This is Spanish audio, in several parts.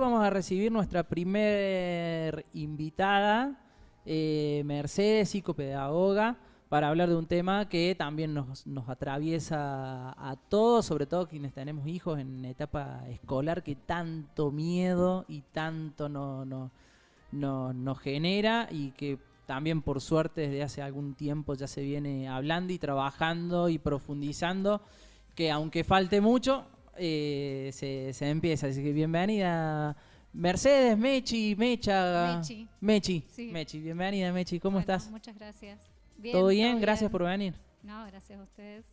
vamos a recibir nuestra primer invitada, Mercedes, psicopedagoga, para hablar de un tema que también nos atraviesa a todos, sobre todo quienes tenemos hijos en etapa escolar, que tanto miedo y tanto nos genera, y que también por suerte desde hace algún tiempo ya se viene hablando y trabajando y profundizando, que aunque falte mucho, se empieza. Así que bienvenida Mercedes, Mecha. Sí. Mechi, bienvenida Mechi, ¿cómo Bueno, estás? muchas gracias. Bien, ¿Todo todo bien? bien. Gracias por venir. No, gracias a ustedes.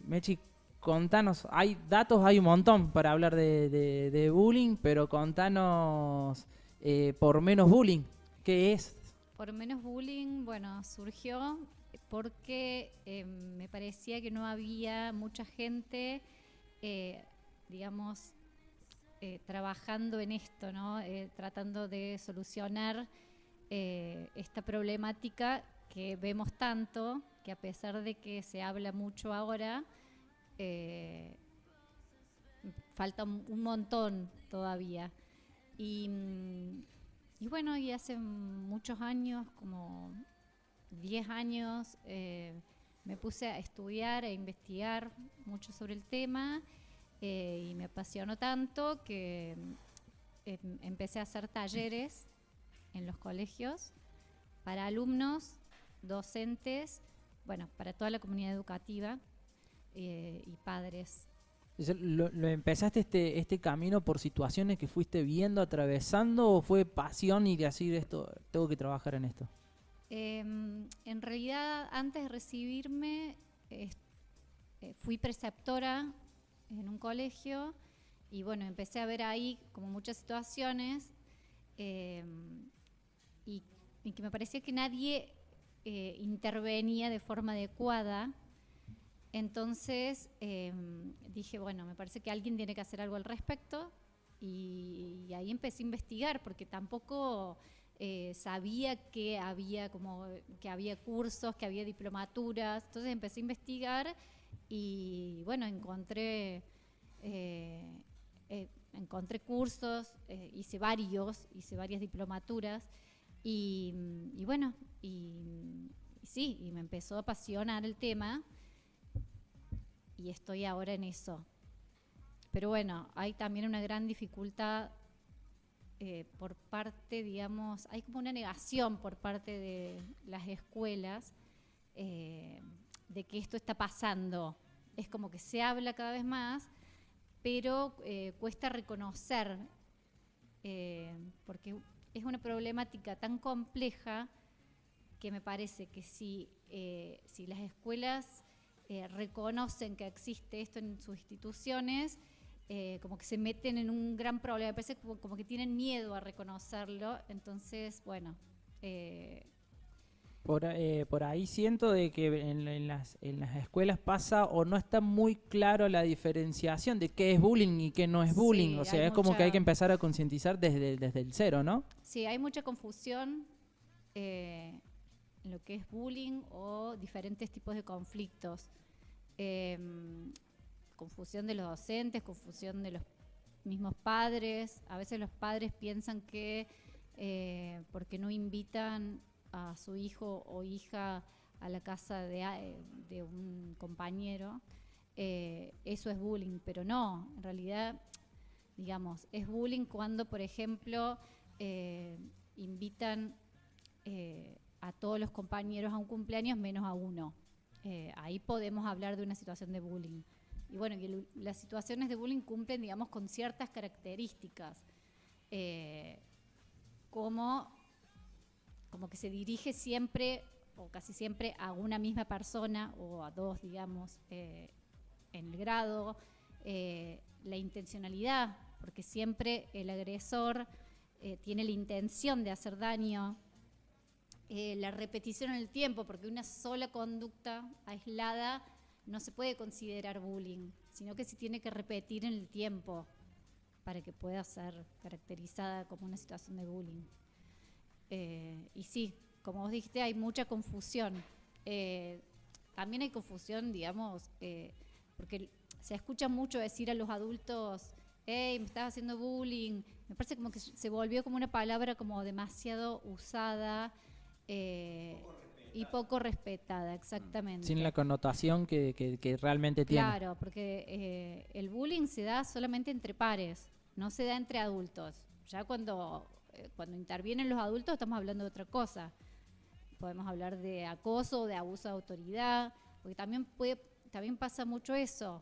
Mechi, contanos, hay datos, hay un montón para hablar de bullying, pero contanos por menos bullying, ¿qué es? Por menos bullying, bueno, surgió porque me parecía que no había mucha gente, digamos, trabajando en esto, ¿no? Tratando de solucionar esta problemática que vemos tanto, que a pesar de que se habla mucho ahora, eh, falta un montón todavía. Y, y bueno, y hace muchos años, como 10 años, me puse a estudiar e investigar mucho sobre el tema, y me apasionó tanto que empecé a hacer talleres en los colegios para alumnos, docentes, bueno, para toda la comunidad educativa, y padres. ¿Lo empezaste este camino por situaciones que fuiste viendo, atravesando, o fue pasión y decir esto, tengo que trabajar en esto? En realidad, antes de recibirme, fui preceptora en un colegio y bueno, empecé a ver ahí como muchas situaciones, eh, y que me parecía que nadie intervenía de forma adecuada. Entonces dije, bueno, me parece que alguien tiene que hacer algo al respecto, y ahí empecé a investigar porque tampoco sabía que había cursos, que había diplomaturas. Entonces empecé a investigar y bueno, encontré cursos, hice varias diplomaturas y bueno, y sí, y me empezó a apasionar el tema y estoy ahora en eso. Pero bueno, hay también una gran dificultad por parte, digamos, hay como una negación por parte de las escuelas, de que esto está pasando. Es como que se habla cada vez más, pero cuesta reconocer, porque es una problemática tan compleja que me parece que si las escuelas reconocen que existe esto en sus instituciones, como que se meten en un gran problema. Me parece como que tienen miedo a reconocerlo. Entonces, bueno. Por ahí siento de que en las escuelas pasa o no está muy claro la diferenciación de qué es bullying y qué no es bullying. Sí, O sea, es como que hay que empezar a concientizar desde el cero, ¿no? Sí, hay mucha confusión en lo que es bullying o diferentes tipos de conflictos. Confusión de los docentes, confusión de los mismos padres. A veces los padres piensan que porque no invitan a su hijo o hija a la casa de un compañero, eso es bullying, pero no, en realidad, digamos, es bullying cuando, por ejemplo, invitan a todos los compañeros a un cumpleaños menos a uno. Ahí podemos hablar de una situación de bullying. Y bueno, las situaciones de bullying cumplen, digamos, con ciertas características, como que se dirige siempre o casi siempre a una misma persona o a dos, digamos, en el grado, la intencionalidad, porque siempre el agresor tiene la intención de hacer daño, la repetición en el tiempo, porque una sola conducta aislada no se puede considerar bullying, sino que se tiene que repetir en el tiempo para que pueda ser caracterizada como una situación de bullying. Y sí, como vos dijiste, hay mucha confusión. También hay confusión, digamos, porque se escucha mucho decir a los adultos hey, me estás haciendo bullying. Me parece como que se volvió como una palabra como demasiado usada y poco respetada, exactamente. Sin la connotación que realmente tiene. Claro, porque el bullying se da solamente entre pares, no se da entre adultos. Ya cuando intervienen los adultos estamos hablando de otra cosa. Podemos hablar de acoso, de abuso de autoridad, porque también pasa mucho eso,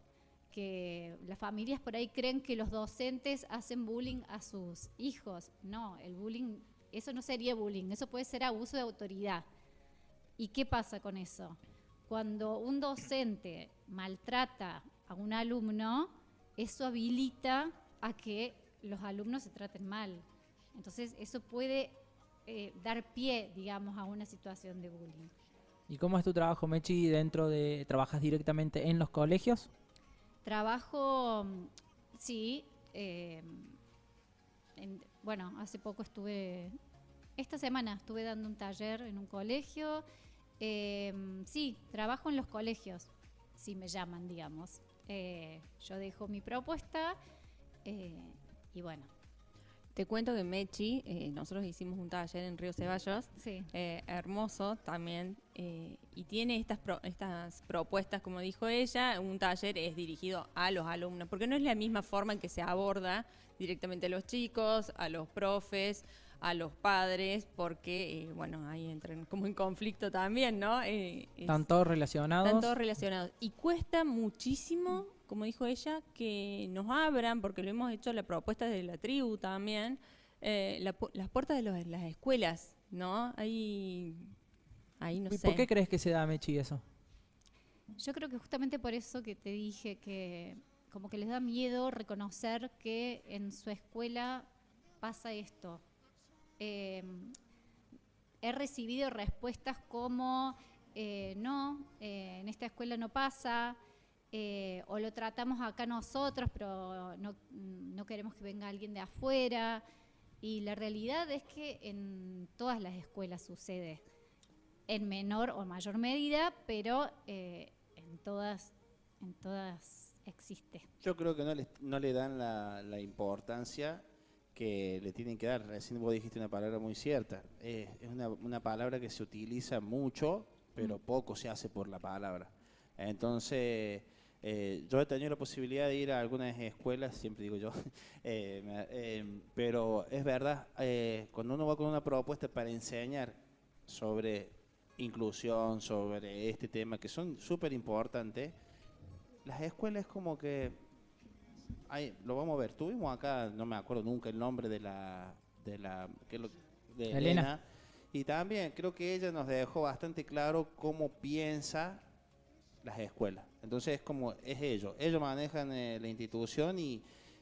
que las familias por ahí creen que los docentes hacen bullying a sus hijos. No, el bullying, eso no sería bullying, eso puede ser abuso de autoridad. ¿Y qué pasa con eso? Cuando un docente maltrata a un alumno, eso habilita a que los alumnos se traten mal. Entonces, eso puede dar pie, digamos, a una situación de bullying. ¿Y cómo es tu trabajo, Mechi, trabajas directamente en los colegios? Trabajo, sí, bueno, hace poco esta semana estuve dando un taller en un colegio. Sí, trabajo en los colegios, si me llaman, digamos. Yo dejo mi propuesta y bueno. Te cuento que Mechi, nosotros hicimos un taller en Río Ceballos, Sí. Hermoso también, y tiene estas propuestas, como dijo ella. Un taller es dirigido a los alumnos, porque no es la misma forma en que se aborda directamente a los chicos, a los profes, a los padres, porque, bueno, ahí entran como en conflicto también, ¿no? ¿Están todos relacionados? Están todos relacionados. Y cuesta muchísimo, como dijo ella, que nos abran, porque lo hemos hecho la propuesta de la tribu también, las puertas de las escuelas, ¿no? Ahí no sé. ¿Por qué crees que se da, Mechi, eso? Yo creo que justamente por eso que te dije que como que les da miedo reconocer que en su escuela pasa esto. He recibido respuestas como no, en esta escuela no pasa, o lo tratamos acá nosotros, pero no queremos que venga alguien de afuera. Y la realidad es que en todas las escuelas sucede, en menor o mayor medida, pero en todas existe. Yo creo que no le dan la importancia que le tienen que dar. Recién vos dijiste una palabra muy cierta. Es una palabra que se utiliza mucho, pero poco se hace por la palabra. Entonces, yo he tenido la posibilidad de ir a algunas escuelas, siempre digo yo, pero es verdad, cuando uno va con una propuesta para enseñar sobre inclusión, sobre este tema, que son súper importantes, las escuelas como que... lo vamos a ver. Tuvimos acá, no me acuerdo nunca el nombre de Elena. Y también creo que ella nos dejó bastante claro cómo piensa las escuelas. Entonces es ellos manejan la institución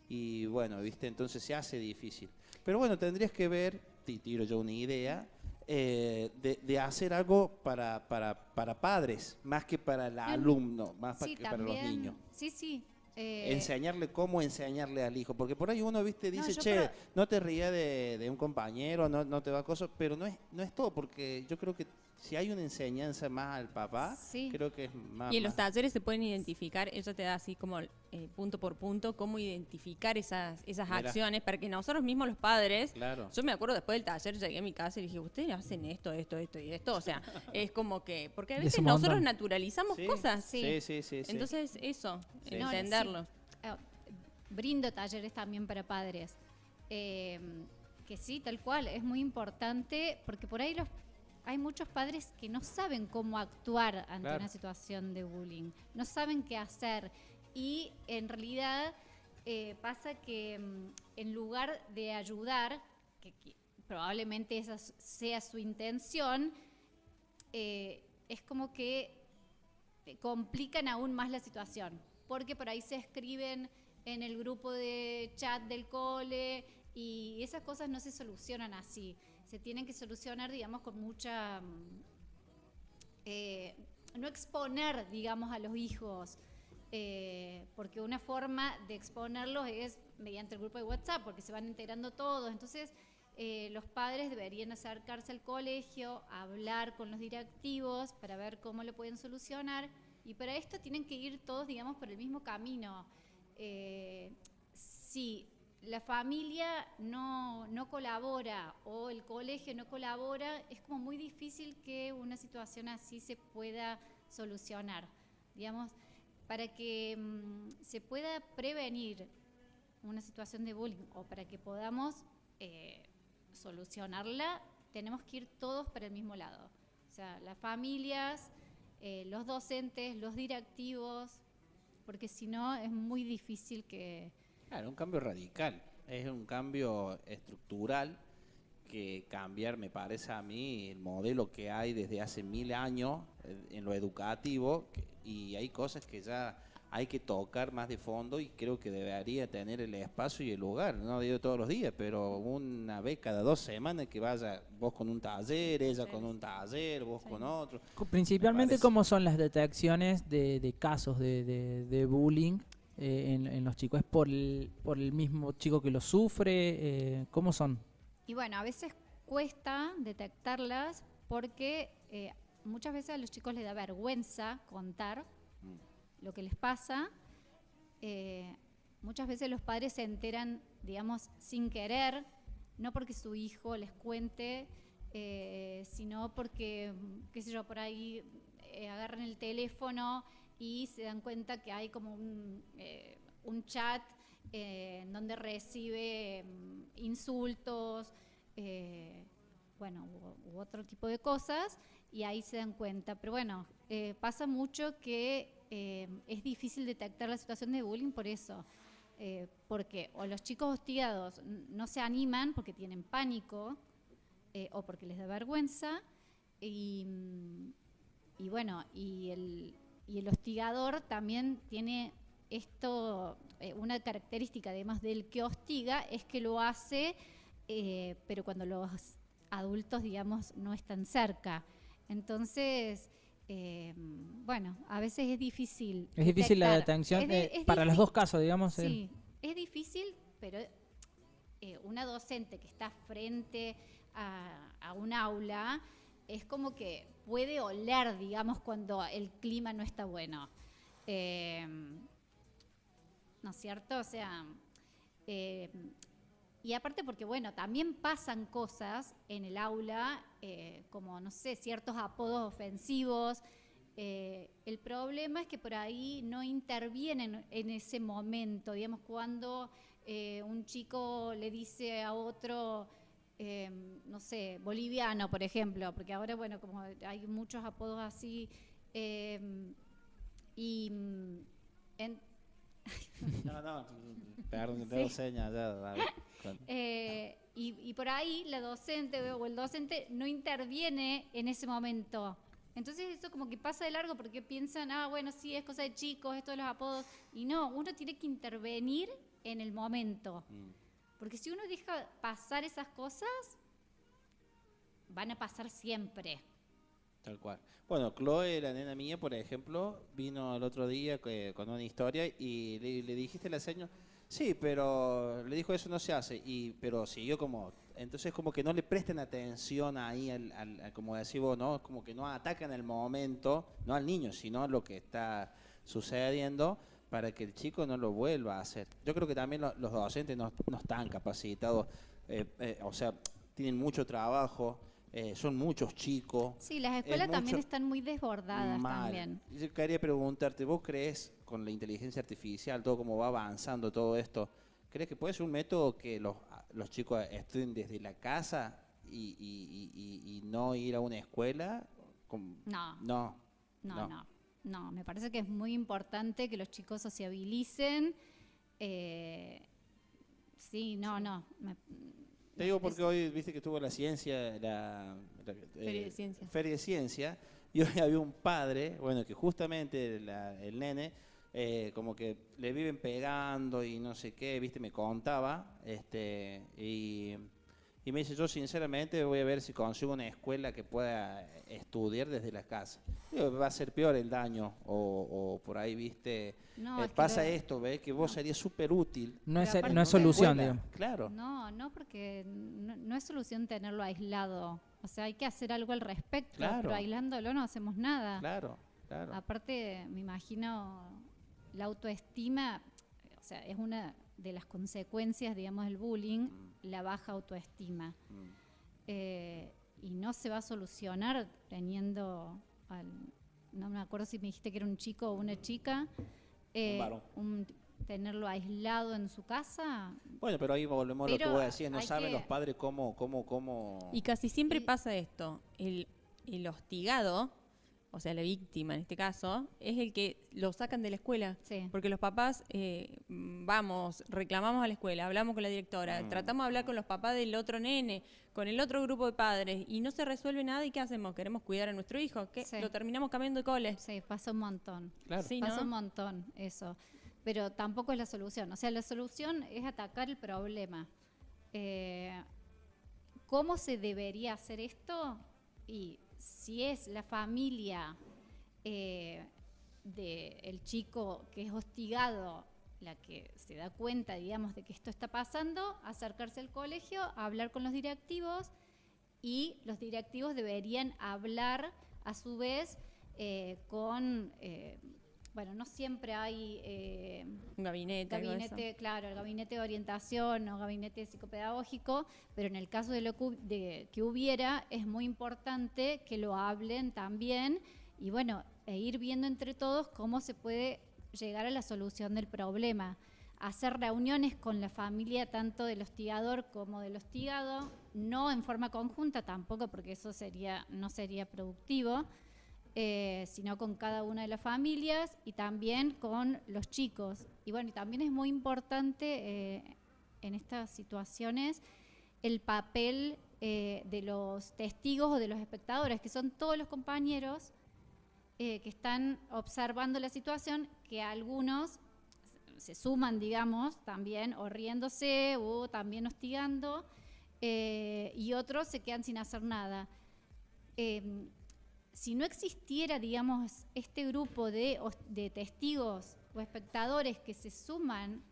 y bueno, viste, entonces se hace difícil. Pero bueno, tendrías que ver, tiro yo una idea, de hacer algo para padres, más que para el alumno, más Sí, que para los niños. Sí. Cómo enseñarle al hijo, porque por ahí uno, viste, dice, No, no te rías de un compañero, no te va a cosas, pero no es todo, porque yo creo que si hay una enseñanza más al papá, Sí. creo que es más... Y en los talleres se pueden identificar, ella te da así como punto por punto, cómo identificar esas Mirá. acciones para que nosotros mismos los padres, Claro. yo me acuerdo después del taller, llegué a mi casa y dije, ustedes hacen esto y esto, o sea, es como que, porque a Es veces un nosotros montón. naturalizamos cosas. Sí. Entonces eso, Sí. entenderlo. Brindo talleres también para padres. Que sí, tal cual, es muy importante porque por ahí hay muchos padres que no saben cómo actuar ante Claro. una situación de bullying, no saben qué hacer y en realidad pasa que en lugar de ayudar, que probablemente esa sea su intención, es como que complican aún más la situación, porque por ahí se escriben en el grupo de chat del cole y esas cosas no se solucionan así. Se tienen que solucionar, digamos, con mucha... no exponer, digamos, a los hijos, porque una forma de exponerlos es mediante el grupo de WhatsApp, porque se van integrando todos. Entonces, los padres deberían acercarse al colegio, hablar con los directivos para ver cómo lo pueden solucionar. Y para esto tienen que ir todos, digamos, por el mismo camino. si la familia no colabora o el colegio no colabora, es como muy difícil que una situación así se pueda solucionar. Digamos, para que se pueda prevenir una situación de bullying o para que podamos solucionarla, tenemos que ir todos para el mismo lado. O sea, las familias, los docentes, los directivos, porque si no es muy difícil que... Claro, un cambio radical, es un cambio estructural que cambiar, me parece a mí, el modelo que hay desde hace 1000 años en lo educativo, y hay cosas que ya hay que tocar más de fondo y creo que debería tener el espacio y el lugar, no digo todos los días, pero una vez cada 2 semanas que vaya vos con un taller, ella con un taller, vos con otro. Principalmente, ¿cómo son las detecciones de casos de bullying en los chicos? ¿Es por el mismo chico que lo sufre? ¿Cómo son? Y bueno, a veces cuesta detectarlas porque muchas veces a los chicos les da vergüenza contar lo que les pasa. Muchas veces los padres se enteran, digamos, sin querer, no porque su hijo les cuente, sino porque, qué sé yo, por ahí agarran el teléfono y se dan cuenta que hay como un chat en donde recibe insultos, bueno, u otro tipo de cosas, y ahí se dan cuenta. Pero bueno, pasa mucho que es difícil detectar la situación de bullying por eso, porque o los chicos hostigados no se animan porque tienen pánico o porque les da vergüenza, y bueno, y el hostigador también tiene esto, una característica además del que hostiga, es que lo hace, pero cuando los adultos, digamos, no están cerca. Entonces, bueno, a veces es difícil. Es difícil la detención para los dos casos, digamos. Sí, es difícil, pero una docente que está frente a un aula es como que puede oler, digamos, cuando el clima no está bueno. ¿No es cierto? O sea, y aparte porque, bueno, también pasan cosas en el aula, como, no sé, ciertos apodos ofensivos. El problema es que por ahí no intervienen en ese momento, digamos, cuando un chico le dice a otro, no sé, boliviano, por ejemplo, porque ahora, bueno, como hay muchos apodos así, No, perdón, tengo señas ya. Y por ahí la docente o el docente no interviene en ese momento. Entonces eso como que pasa de largo porque piensan, bueno, sí, es cosa de chicos, esto de los apodos. Y no, uno tiene que intervenir en el momento. Porque si uno deja pasar esas cosas, van a pasar siempre. Tal cual. Bueno, Chloe, la nena mía, por ejemplo, vino el otro día con una historia y le dijiste la señora, sí, pero le dijo eso no se hace, pero siguió como, entonces como que no le presten atención ahí, como decís vos, ¿no? Como que no atacan el momento, no al niño, sino a lo que está sucediendo para que el chico no lo vuelva a hacer. Yo creo que también los docentes no están capacitados, o sea, tienen mucho trabajo. Son muchos chicos. Sí, las escuelas también están muy desbordadas también. Yo quería preguntarte, ¿vos crees con la inteligencia artificial, todo como va avanzando todo esto, crees que puede ser un método que los chicos estudien desde la casa y no ir a una escuela? No, me parece que es muy importante que los chicos sociabilicen. Te digo porque hoy viste que estuvo la ciencia, Feria de Ciencia, y hoy había un padre, bueno, que justamente el nene, como que le viven pegando y no sé qué, viste, me contaba, y me dice, yo sinceramente voy a ver si consigo una escuela que pueda estudiar desde la casa. Digo, va a ser peor el daño, o por ahí, viste, pasa esto, ¿ves? Que vos sería súper útil. No es solución, digamos. Claro. No, porque no es solución tenerlo aislado. O sea, hay que hacer algo al respecto, pero aislándolo no hacemos nada. Claro. Aparte, me imagino, la autoestima, o sea, es una de las consecuencias, digamos, del bullying, la baja autoestima. Y no se va a solucionar teniendo, no me acuerdo si me dijiste que era un chico o una chica, varón. Tenerlo aislado en su casa. Bueno, pero ahí volvemos a lo que Pero vos decías, no hay saben que- los padres cómo... Y casi siempre Y- pasa esto. El hostigado, o sea, la víctima en este caso, es el que lo sacan de la escuela. Sí. Porque los papás vamos, reclamamos a la escuela, hablamos con la directora, tratamos de hablar con los papás del otro nene, con el otro grupo de padres, y no se resuelve nada. ¿Y qué hacemos? ¿Queremos cuidar a nuestro hijo? ¿Qué? Sí. Lo terminamos cambiando de cole. Sí, pasa un montón. Claro. Sí, Pasa ¿no? un montón eso. Pero tampoco es la solución. O sea, la solución es atacar el problema. ¿Cómo se debería hacer esto? Y si es la familia del chico que es hostigado la que se da cuenta, digamos, de que esto está pasando, acercarse al colegio, hablar con los directivos, y los directivos deberían hablar a su vez con... bueno, no siempre hay Un gabinete, algo de eso. gabinete, claro, el gabinete de orientación o gabinete psicopedagógico, pero en el caso de que hubiera, es muy importante que lo hablen también y bueno, ir viendo entre todos cómo se puede llegar a la solución del problema. Hacer reuniones con la familia tanto del hostigador como del hostigado, no en forma conjunta tampoco, porque eso no sería productivo, sino con cada una de las familias y también con los chicos. Y bueno, y también es muy importante en estas situaciones el papel de los testigos o de los espectadores, que son todos los compañeros que están observando la situación, que algunos se suman, digamos, también o riéndose o también hostigando, y otros se quedan sin hacer nada. Si no existiera, digamos, este grupo de testigos o espectadores que se suman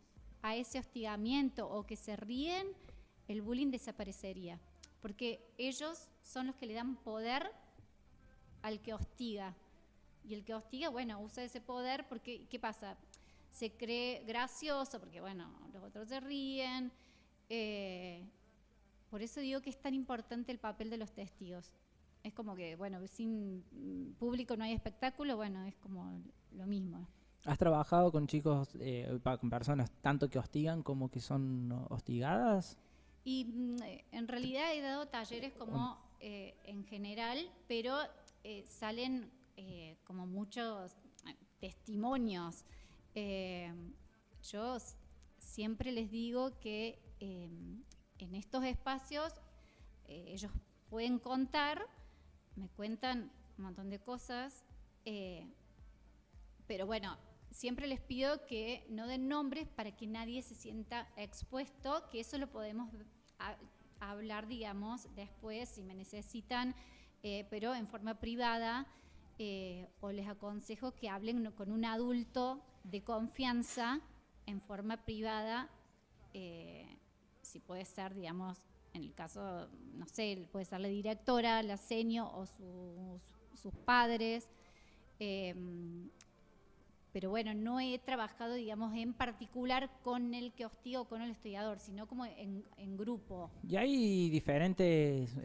a ese hostigamiento o que se ríen, el bullying desaparecería. Porque ellos son los que le dan poder al que hostiga. Y el que hostiga, bueno, usa ese poder porque, ¿qué pasa? Se cree gracioso porque, bueno, los otros se ríen. Por eso digo que es tan importante el papel de los testigos. Es como que, bueno, sin público no hay espectáculo, bueno, es como lo mismo. ¿Has trabajado con chicos, con personas tanto que hostigan como que son hostigadas? Y en realidad he dado talleres como en general, pero salen como muchos testimonios. Yo siempre les digo que en estos espacios ellos pueden contar, me cuentan un montón de cosas, pero bueno, siempre les pido que no den nombres para que nadie se sienta expuesto, que eso lo podemos hablar, digamos, después si me necesitan, pero en forma privada, o les aconsejo que hablen con un adulto de confianza en forma privada, si puede ser, digamos, en el caso, no sé, puede ser la directora, la senio o sus padres. Pero bueno, no he trabajado, digamos, en particular con el que hostiga o con el hostigador, sino como en grupo. ¿Y hay diferentes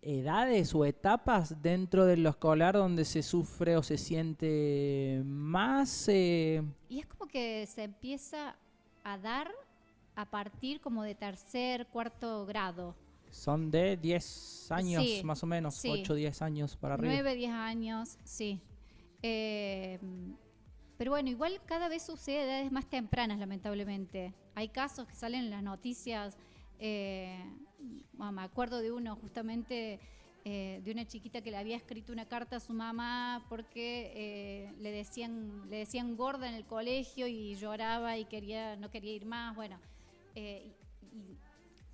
edades o etapas dentro de lo escolar donde se sufre o se siente más? Y es como que se empieza a dar a partir como de tercer, cuarto grado. Son de 10 años Sí, más o menos, sí. 8 o 10 años para arriba. 9, 10 años, sí. Pero bueno, igual cada vez sucede a edades más tempranas, lamentablemente. Hay casos que salen en las noticias. Bueno, me acuerdo de uno justamente, de una chiquita que le había escrito una carta a su mamá porque le decían gorda en el colegio y lloraba y no quería ir más. Bueno,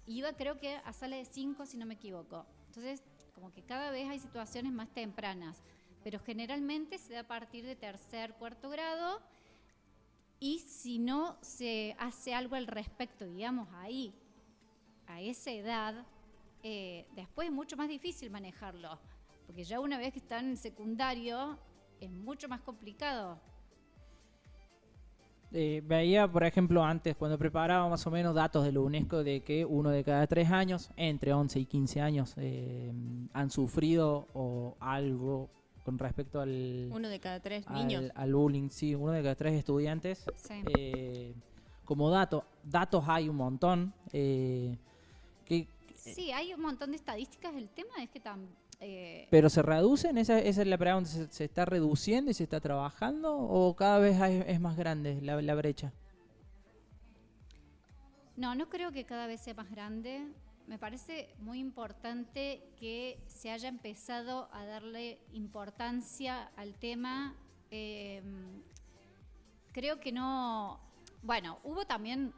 iba creo que a sala de 5, si no me equivoco. Entonces, como que cada vez hay situaciones más tempranas, pero generalmente se da a partir de tercer, cuarto grado, y si no se hace algo al respecto, digamos, ahí, a esa edad, después es mucho más difícil manejarlo, porque ya una vez que están en secundario es mucho más complicado. Veía, por ejemplo, antes, cuando preparaba más o menos datos de la UNESCO, de que 1 de cada 3 años, entre 11 y 15 años, han sufrido o algo con respecto al, 1 de cada 3 niños. al bullying. Sí, 1 de cada 3 estudiantes. Sí. Como datos hay un montón. Sí, hay un montón de estadísticas. El tema es que ¿Pero se reducen? Esa es la pregunta. ¿Se está reduciendo y se está trabajando? ¿O cada vez es más grande la brecha? no creo que cada vez sea más grande. Me parece muy importante que se haya empezado a darle importancia al tema. Creo que no... Bueno, hubo también...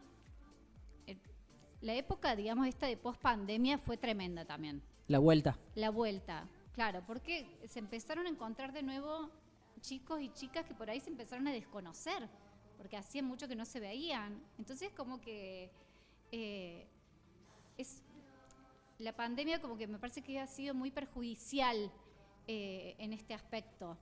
La época, digamos, esta de post-pandemia fue tremenda también. La vuelta. La vuelta, claro, porque se empezaron a encontrar de nuevo chicos y chicas que por ahí se empezaron a desconocer, porque hacía mucho que no se veían. Entonces como que la pandemia como que me parece que ha sido muy perjudicial en este aspecto.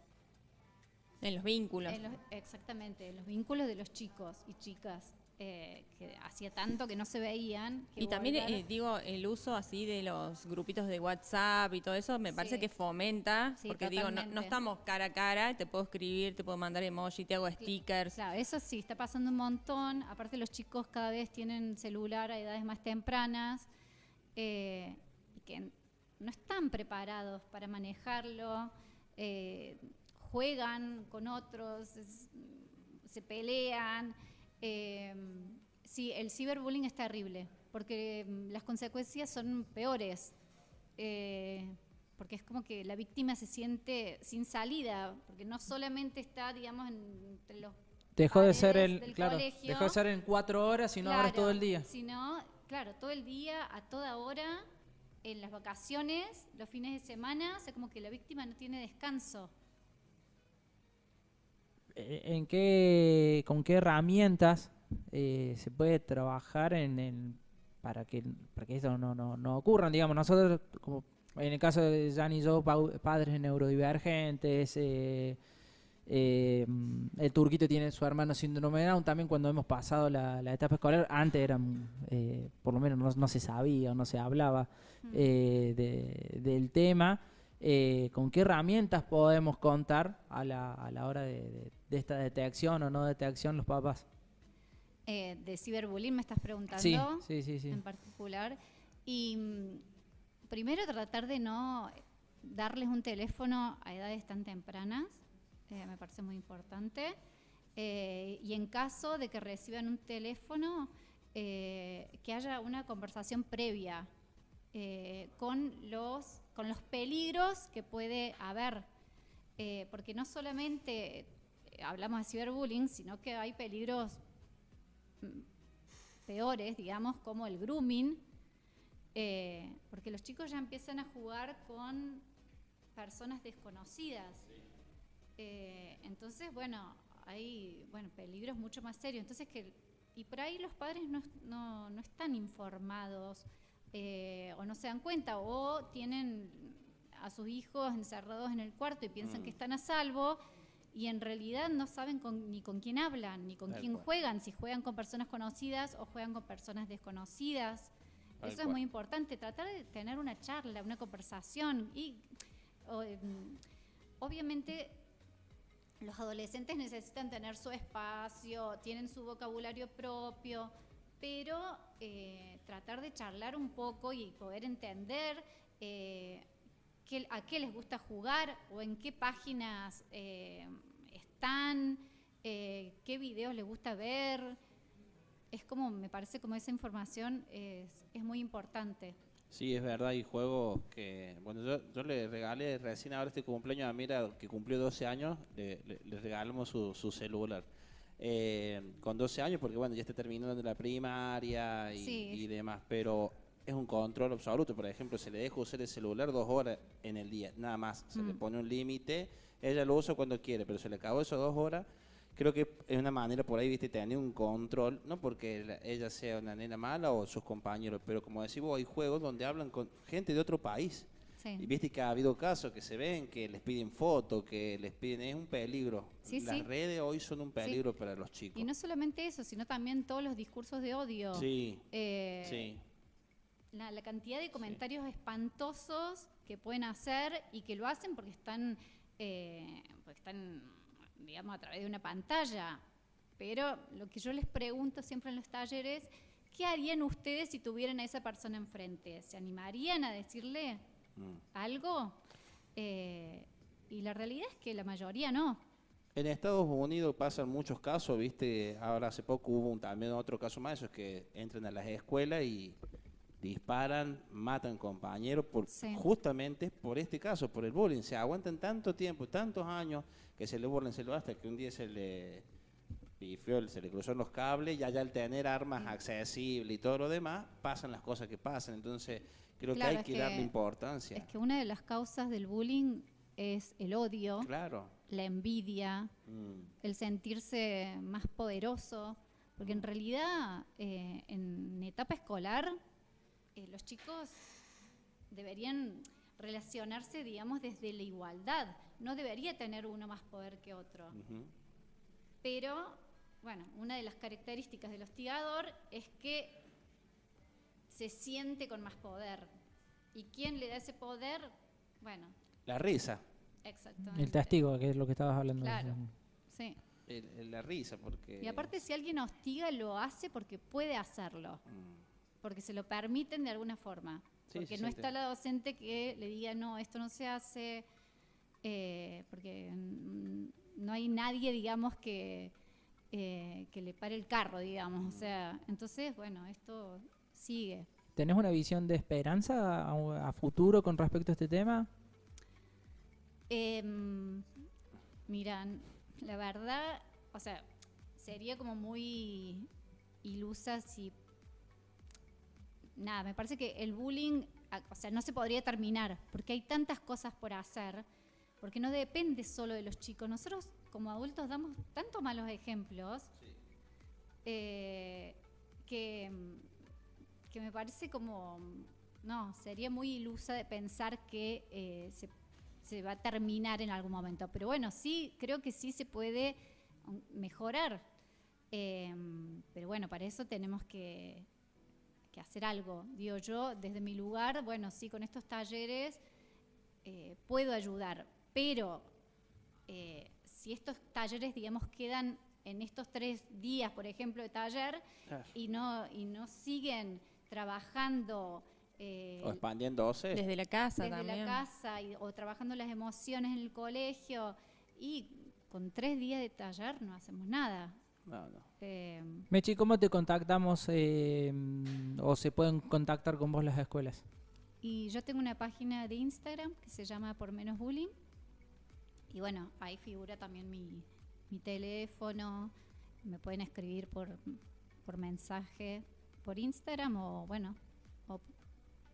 En los vínculos. Exactamente, en los vínculos de los chicos y chicas. Que hacía tanto que no se veían. Y también, digo, el uso así de los grupitos de WhatsApp y todo eso, me parece que fomenta, Sí, porque digo, no estamos cara a cara, te puedo escribir, te puedo mandar emoji, te hago stickers. Claro, eso sí, está pasando un montón. Aparte los chicos cada vez tienen celular a edades más tempranas y que no están preparados para manejarlo, juegan con otros, se pelean. Sí, el ciberbullying es terrible, porque las consecuencias son peores, porque es como que la víctima se siente sin salida, porque no solamente está, digamos, entre los Dejó de ser del claro, colegio, dejó de ser en 4 horas, sino ahora es todo el día. Sino, claro, todo el día, a toda hora, en las vacaciones, los fines de semana, o sea, como que la víctima no tiene descanso. ¿Con qué herramientas se puede trabajar para que esto no ocurra? Digamos, nosotros, como en el caso de Jan y yo, padres neurodivergentes, el Turquito tiene su hermano síndrome de Down, también cuando hemos pasado la etapa escolar, antes eran, por lo menos no se sabía o no se hablaba del tema. ¿Con qué herramientas podemos contar a la hora de esta detección o no detección los papás? De ciberbullying me estás preguntando. Sí. En particular. Y primero tratar de no darles un teléfono a edades tan tempranas, me parece muy importante. Y en caso de que reciban un teléfono, que haya una conversación previa con los peligros que puede haber, porque no solamente hablamos de ciberbullying, sino que hay peligros peores, digamos, como el grooming, porque los chicos ya empiezan a jugar con personas desconocidas. Entonces, bueno, hay peligros mucho más serios. Entonces, y por ahí los padres no están informados, o no se dan cuenta, o tienen a sus hijos encerrados en el cuarto y piensan que están a salvo, y en realidad no saben ni con quién hablan, ni con quién juegan, si juegan con personas conocidas o juegan con personas desconocidas. Eso es muy importante, tratar de tener una charla, una conversación. Y obviamente los adolescentes necesitan tener su espacio, tienen su vocabulario propio, pero tratar de charlar un poco y poder entender a qué les gusta jugar o en qué páginas están, qué videos les gusta ver. Es como, me parece como esa información es muy importante. Sí, es verdad, hay juegos que... Bueno, yo le regalé recién ahora este cumpleaños a Mira, que cumplió 12 años, le regalamos su celular. Con 12 años, porque bueno, ya está terminando la primaria y demás, pero es un control absoluto. Por ejemplo, se le deja usar el celular 2 horas en el día, nada más. Se le pone un límite, ella lo usa cuando quiere, pero se le acabó esas 2 horas. Creo que es una manera por ahí, viste, tener un control, no porque ella sea una nena mala o sus compañeros, pero como decís vos, hay juegos donde hablan con gente de otro país. Sí. Y viste que ha habido casos que se ven, que les piden fotos, que les piden, es un peligro. Sí, Las sí. redes hoy son un peligro para los chicos. Y no solamente eso, sino también todos los discursos de odio. Sí, Eh, sí. la cantidad de comentarios espantosos que pueden hacer y que lo hacen porque están, digamos, a través de una pantalla. Pero lo que yo les pregunto siempre en los talleres, ¿qué harían ustedes si tuvieran a esa persona enfrente? ¿Se animarían a decirle algo? Y la realidad es que la mayoría no. En Estados Unidos pasan muchos casos, viste, ahora hace poco hubo también otro caso más, eso es que entran a las escuelas y disparan, matan compañeros Sí. justamente por este caso, por el bullying. Se aguantan tanto tiempo, tantos años, que se le burlen, hasta que un día se le pifió, se le cruzaron los cables y allá al tener armas accesibles y todo lo demás, pasan las cosas que pasan. Entonces, creo Claro, que hay es que que- darle importancia. Es que una de las causas del bullying es el odio, Claro. la envidia, el sentirse más poderoso, porque en realidad en etapa escolar los chicos deberían relacionarse, digamos, desde la igualdad, no debería tener uno más poder que otro. Ujú. Pero, bueno, una de las características del hostigador es que se siente con más poder. ¿Y quién le da ese poder? Bueno, La risa, exactamente. El testigo, que es lo que estabas hablando. Claro, sí. la risa, porque... Y aparte, si alguien hostiga, lo hace porque puede hacerlo, porque se lo permiten de alguna forma. Sí, Porque se no siente. está la docente que le diga, no, esto no se hace, porque no hay nadie, digamos, que le pare el carro, digamos. O sea, entonces, bueno, esto sigue. ¿Tenés una visión de esperanza a futuro con respecto a este tema? Miran, la verdad, o sea, sería como muy ilusa si... Nada, me parece que el bullying, o sea, no se podría terminar, porque hay tantas cosas por hacer, porque no depende solo de los chicos. Nosotros como adultos damos tantos malos ejemplos que me parece como... No, sería muy ilusa de pensar que se va a terminar en algún momento. Pero bueno, sí, creo que sí se puede mejorar. Pero bueno, para eso tenemos que hacer algo. Digo yo, desde mi lugar, bueno, sí, con estos talleres puedo ayudar. Pero si estos talleres, digamos, quedan en estos 3 días, por ejemplo, de taller, Claro. y no siguen trabajando... O expandiéndose. Desde la casa desde también. la casa o trabajando las emociones en el colegio, y con 3 días de taller no hacemos nada. No, no. Mechi, ¿cómo te contactamos o se pueden contactar con vos las escuelas? Y yo tengo una página de Instagram que se llama Por Menos Bullying, y bueno, ahí figura también mi teléfono. Me pueden escribir por mensaje por Instagram o bueno, o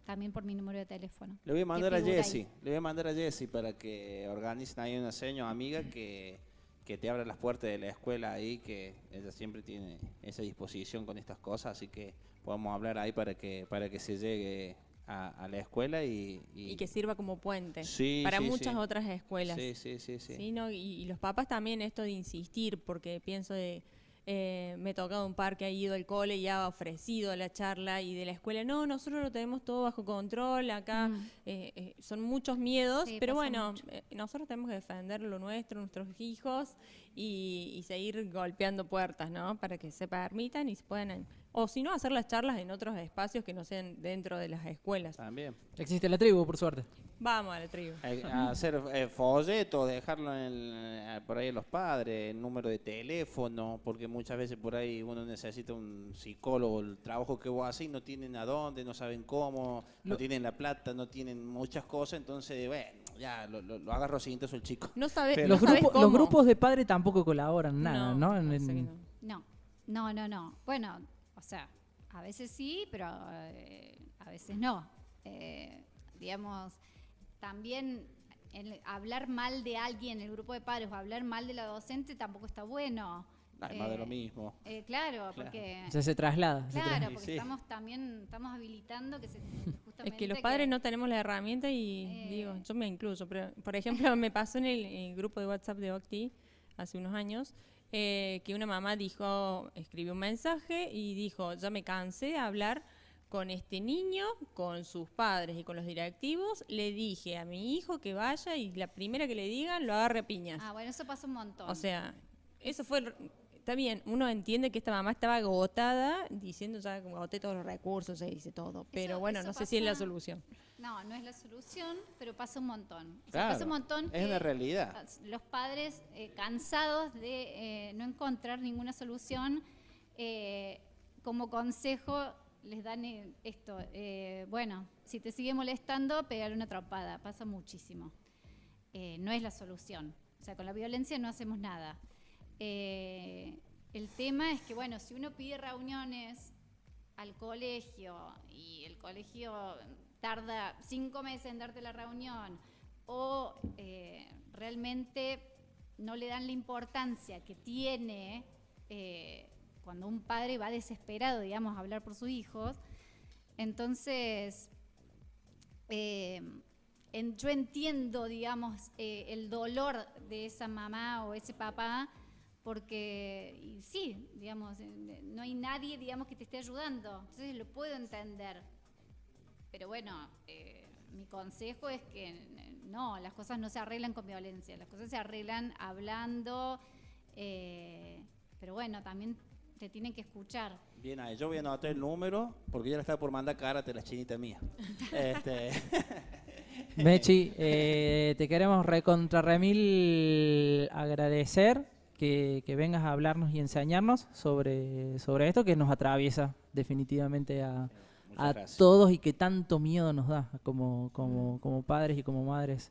también por mi número de teléfono. Le voy a mandar que a figura Jessy, ahí. le voy a mandar a Jessy para que organicen ahí una seño amiga que te abra las puertas de la escuela ahí, que ella siempre tiene esa disposición con estas cosas, así que podemos hablar ahí para que se llegue a la escuela y que sirva como puente Sí, para sí, muchas sí. otras escuelas. Sí. Sí, ¿no? Y los papás también esto de insistir, porque pienso me he tocado un par que ha ido al cole y ha ofrecido la charla, y de la escuela, no, nosotros lo tenemos todo bajo control, acá son muchos miedos, Sí, pero pasa bueno, mucho. nosotros tenemos que defender lo nuestro, nuestros hijos, y seguir golpeando puertas, ¿no? Para que se permitan y se puedan, o si no, hacer las charlas en otros espacios que no sean dentro de las escuelas. También. Existe la tribu, por suerte. Vamos a la tribu. A hacer folletos, dejarlo por ahí a los padres, el número de teléfono, porque muchas veces por ahí uno necesita un psicólogo, el trabajo que vos haces y no tienen a dónde, no saben cómo, no tienen la plata, no tienen muchas cosas, entonces, bueno, ya lo agarro cintazo el chico. No sabes, Pero- no Los, sabes los cómo. grupos de padres tampoco colaboran nada, ¿no? parece que no. No. Bueno, o sea, a veces sí, pero a veces no. Digamos, también hablar mal de alguien en el grupo de padres o hablar mal de la docente tampoco está bueno. Más de lo mismo. Claro, porque... O sea, se traslada. Claro, porque Sí. estamos habilitando que justamente... Es que los padres no tenemos la herramienta y digo, yo me incluyo, pero por ejemplo me pasó en el grupo de WhatsApp de Octi hace unos años que una mamá escribió un mensaje y dijo, ya me cansé de hablar con este niño, con sus padres y con los directivos, le dije a mi hijo que vaya y la primera que le digan lo agarre a piñas. Ah, bueno, eso pasa un montón. O sea, eso fue... Está bien, uno entiende que esta mamá estaba agotada, diciendo ya como agoté todos los recursos, se dice todo, pero bueno, eso no sé si es la pasa- solución. No, no es la solución, pero pasa un montón. O sea, Claro, pasa un montón es que una realidad. los padres cansados de no encontrar ninguna solución, como consejo les dan esto, bueno, si te sigue molestando, pegale una trompada, pasa muchísimo. No es la solución, o sea, con la violencia no hacemos nada. El tema es que, bueno, si uno pide reuniones al colegio y el colegio tarda 5 meses en darte la reunión o realmente no le dan la importancia que tiene cuando un padre va desesperado, digamos, a hablar por sus hijos, entonces yo entiendo, digamos, el dolor de esa mamá o ese papá, porque y sí, digamos, no hay nadie, digamos, que te esté ayudando, entonces lo puedo entender. Pero bueno, mi consejo es que no, las cosas no se arreglan con violencia, las cosas se arreglan hablando, pero bueno, también te tienen que escuchar. Bien, ahí yo voy a anotar el número porque ya le estaba por mandar karate a la chinita mía. Mechi, te queremos recontra remil agradecer que vengas a hablarnos y enseñarnos sobre esto que nos atraviesa definitivamente a gracias. todos y que tanto miedo nos da como padres y como madres.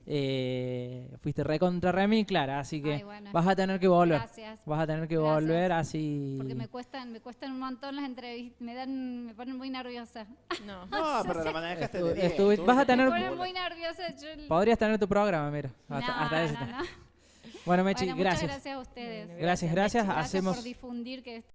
Fuiste recontra remil clara, así que Ay, bueno, vas a tener que volver. gracias. Vas a tener que Gracias. volver así. Porque me cuestan un montón las entrevistas, me ponen muy nerviosa. No. No, pero la manejaste de bien. Vas a tener- Me ponen muy nerviosa. Podrías tener tu programa, mira. Hasta eso. no. Bueno, Mechi, Bueno, gracias. Muchas gracias a ustedes. Gracias. Gracias Hacemos por difundir que